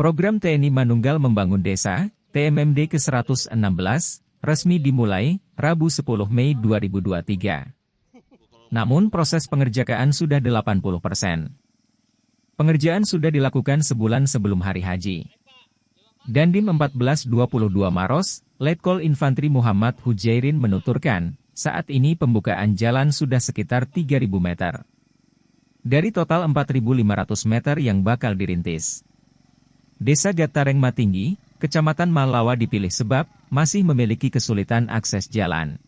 Program TNI Manunggal Membangun Desa, TMMD ke-116, resmi dimulai, Rabu 10 Mei 2023. Namun proses pengerjaan sudah 80%. Pengerjaan sudah dilakukan sebulan sebelum hari haji. Dandim 1422 Maros, Letkol Infantri Muhammad Hujairin menuturkan, saat ini pembukaan jalan sudah sekitar 3.000 meter. Dari total 4.500 meter yang bakal dirintis. Desa Gatareng Matinggi, Kecamatan Malawa dipilih sebab masih memiliki kesulitan akses jalan.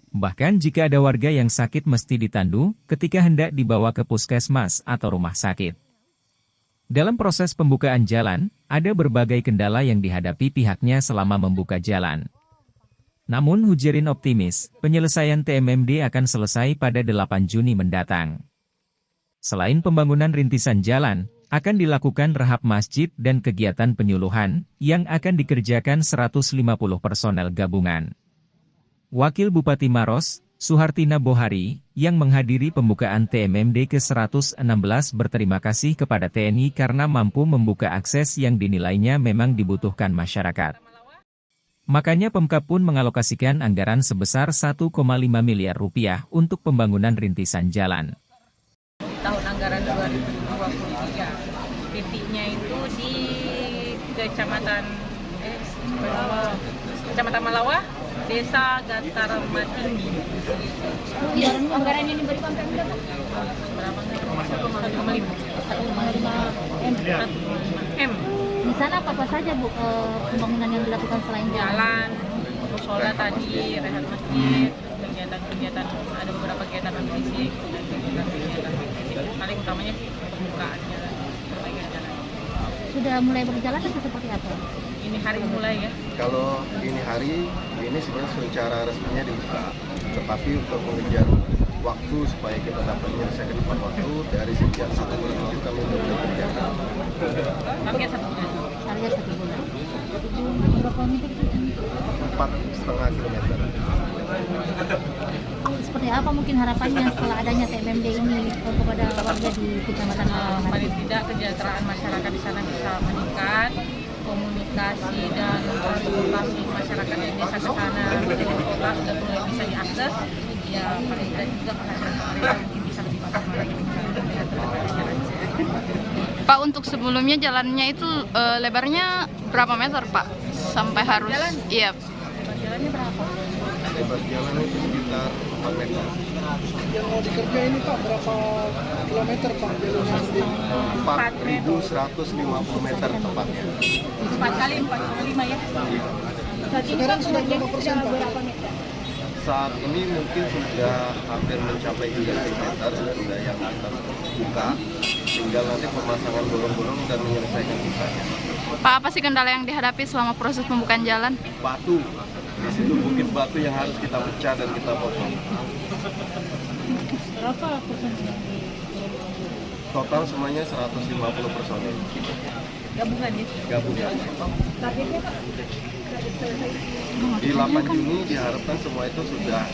Bahkan jika ada warga yang sakit mesti ditandu ketika hendak dibawa ke puskesmas atau rumah sakit. Dalam proses pembukaan jalan, ada berbagai kendala yang dihadapi pihaknya selama membuka jalan. Namun Hujairin optimis, penyelesaian TMMD akan selesai pada 8 Juni mendatang. Selain pembangunan rintisan jalan, akan dilakukan rehab masjid dan kegiatan penyuluhan, yang akan dikerjakan 150 personel gabungan. Wakil Bupati Maros, Suhartina Bohari, yang menghadiri pembukaan TMMD ke-116 berterima kasih kepada TNI karena mampu membuka akses yang dinilainya memang dibutuhkan masyarakat. Makanya Pemkab pun mengalokasikan anggaran sebesar 1,5 miliar rupiah untuk pembangunan rintisan jalan. Tahun anggaran 2023, titiknya itu di Kecamatan Malawa, Desa Gatareng Matinggi. Anggaran yang diberikan Pemda Berapa? 1,5 M. Di sana apa saja Bu pembangunan yang dilakukan selain Jalan, musola tadi, rehab masjid, kegiatan-kegiatan, ada beberapa kegiatan fisik dan kegiatan fisik. Paling utamanya sih pembukaan jalan, perbaikan jalan. Sudah mulai berjalan atau seperti apa? Ini hari mulai ya. Kalau ini hari, ini sebenarnya secara resminya dibuka. Tetapi untuk mengejar waktu supaya kita dapat menyelesaikan tepat waktu, dari sejak 1 bulan lalu kami sudah bekerjakan. Target 1 bulan. Target 1 bulan. Berapa meter? 4,5 kilometer. Seperti apa mungkin harapannya setelah adanya TMMD ini kepada warga di Kecamatan Malawa? Paling tidak kesejahteraan masyarakat di sana bisa meningkat, komunikasi dan transportasi masyarakat dari desa ke sana menjadi kota sudah mulai bisa diakses. Ya paling tidak juga penghasilan pemerintah mungkin bisa lebih maksimal lagi. Pak, untuk sebelumnya jalannya itu lebarnya berapa meter Pak? Sampai harus Jalan? Iya. Jalannya berapa? Lebar jalan itu sekitar 4 meter. Yang mau dikerja ini Pak, berapa kilometer Pak jalurnya? 4.150 meter tepatnya. 4 kali 4,5 ya. Sekarang sudah berapa persen Pak? Saat ini mungkin sudah hampir mencapai 3 meter, sudah yang kita buka. Tinggal nanti pemasangan bolong-bolong dan menyelesaikan sisanya. Pak, apa sih kendala yang dihadapi selama proses pembukaan jalan? Batu, di situ bukit batu yang harus kita pecah dan kita potong. Berapa persennya? Total semuanya 150 personil. Gabungan ya. Gabungan. Targetnya Pak? Di 8 Juni diharapkan semua itu sudah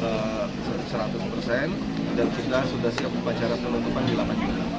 100% dan sudah siap upacara penutupan di 8 Juni.